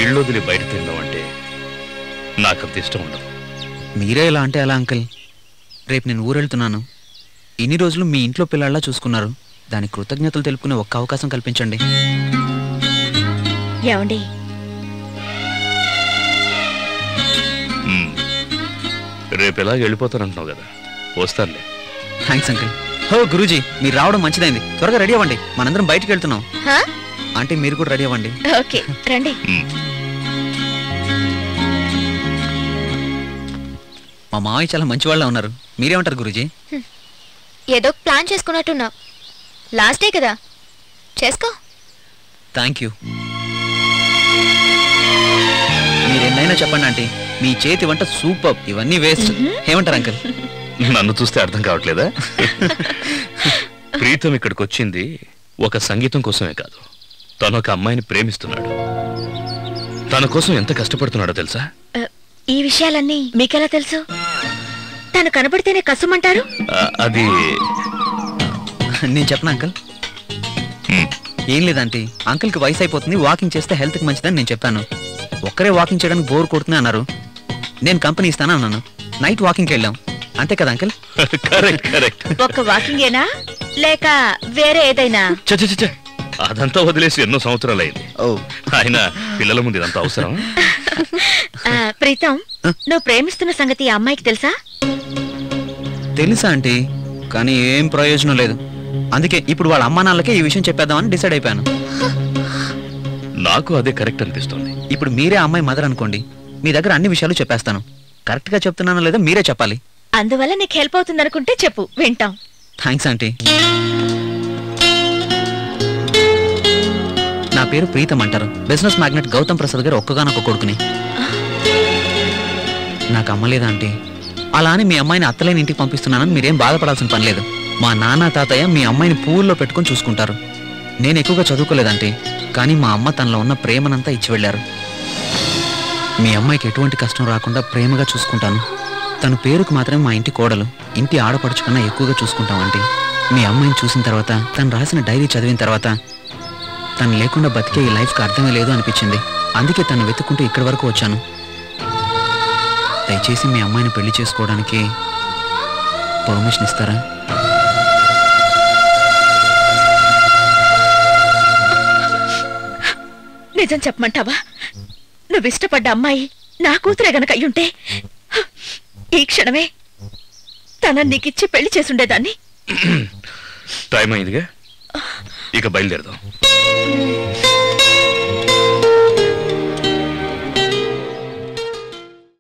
ఇళ్ళు వదిలి బయట తినడం అంటే నాకంత ఇష్టం ఉండదు. మీరే ఇలా అంటే ఎలా అంకుల్? రేపు నేను ఊరెళ్తున్నాను. ఇన్ని రోజులు మీ ఇంట్లో పిల్లల్లా చూసుకున్నారు. దానికి కృతజ్ఞతలు తెలుపుకునే ఒక్క అవకాశం కల్పించండి. ఏమండి? రేపు ఎలా వెళ్ళిపోతానంటున్నావు కదా, వస్తానులే. Thanks uncle. హో గురూజీ, మీరు రావడం మంచిదైంది. త్వరగా రెడీ అవ్వండి, మనందరం బయటికి వెళ్తున్నాం. అంటే మీరు కూడా రెడీ అవ్వండి. ఓకే, రండి. మా మావయ్య చాలా మంచి వాళ్ళ ఉన్నారు. మీరేమంటారు గురూజీ? ఏదో ప్లాన్ చేసుకున్నట్టున్నావు. లాస్ట్ డే కదా, చేసుకో. Thank you. మీరెన్నైనా చెప్పండి ఆంటీ, మీ చేతి వంట సూపర్. ఇవన్నీ వేస్ట్. ఏమంటారు అంకుల్? నన్ను చూస్తే అర్థం కావట్లేదా? ప్రీతం ఇక్కడికి వచ్చింది ఒక సంగీతం కోసమే కాదు, తను ఒక అమ్మాయిని ప్రేమిస్తున్నాడు. తన కోసం ఎంత కష్టపడుతున్నాడో తెలుసా? ఈ విషయాలన్నీ మీకెలా తెలుసు? తను కనబడితేనే కసుమంటారు. అది నేను చెప్పనా అంకుల్? ఏం లేదంటే అంకుల్కి వయసు అయిపోతుంది, వాకింగ్ చేస్తే హెల్త్కి మంచిదని నేను చెప్పాను. ఒక్కరే వాకింగ్ చేయడానికి బోర్ కొడుతుంది అన్నారు. నేను కంపెనీ ఇస్తాను అన్నాను. నైట్ వాకింగ్కి వెళ్ళాం. అంతే కదా అంకుల్? Correct correct. ఒక్క వాకింగేనా లేక వేరే ఏదైనా? అదంతా వదిలేసి ఎన్నో సంవత్సరాలు అయింది. ఆయన పిల్లల ముందు ఇదంతా అవసరం? ప్రీతం, నువ్వు ప్రేమిస్తున్న సంగతి ఆ అమ్మాయికి తెలుసా? తెలుసా ఆంటీ, కానీ ఏం ప్రయోజనం లేదు. అందుకే ఇప్పుడు వాళ్ళ అమ్మా నాన్నలకే ఈ విషయం చెప్పేద్దామని డిసైడ్ అయిపోయాను. నాకు అదే కరెక్ట్ అనిపిస్తుంది. ఇప్పుడు మీరే అమ్మాయి మదర్ అనుకోండి, మీ దగ్గర అన్ని విషయాలు చెప్పేస్తాను. కరెక్ట్ గా చెప్తున్నానో లేదో మీరే చెప్పాలి. అందువల్ల నీకు హెల్ప్ అవుతుంది అనుకుంటే చెప్పు, వింటాం. Thanks aunty. నా పేరు ప్రీతం అంటారు. బిజినెస్ మ్యాగ్నెట్ గౌతమ్ ప్రసాద్ గారు ఒక్కగానొక్క కొడుకుని. నాకు అమ్మలేదా ఆంటీ? అలా అని మీ అమ్మాయిని అత్తలేని ఇంటికి పంపిస్తున్నానని మీరేం బాధపడాల్సిన పని లేదు. మా నాన్న తాతయ్య మీ అమ్మాయిని పువ్వుల్లో పెట్టుకుని చూసుకుంటారు. నేను ఎక్కువగా చదువుకోలేదంటే, కానీ మా అమ్మ తనలో ఉన్న ప్రేమనంతా ఇచ్చి వెళ్ళారు. మీ అమ్మాయికి ఎటువంటి కష్టం రాకుండా ప్రేమగా చూసుకుంటాను. తన పేరుకు మాత్రమే మా ఇంటి కోడలు, ఇంటి ఆడపడుచు కన్నా ఎక్కువగా చూసుకుంటామంటే. మీ అమ్మాయిని చూసిన తర్వాత, తను రాసిన డైరీ చదివిన తర్వాత, తను లేకుండా బతికే ఈ లైఫ్కి అర్థమే లేదు అనిపించింది. అందుకే తను వెతుక్కుంటూ ఇక్కడి వరకు వచ్చాను. దయచేసి మీ అమ్మాయిని పెళ్లి చేసుకోవడానికి పర్మిషన్ ఇస్తారా? నిజం చెప్పమంటావా? నువ్వు ఇష్టపడ్డ అమ్మాయి నా కూతురే గనక అయ్యుంటే ఈ క్షణమే తనని నీకిచ్చి పెళ్లి చేసుండేదాన్ని. టైం అయిందిగా, ఇక బయలుదేరదాం.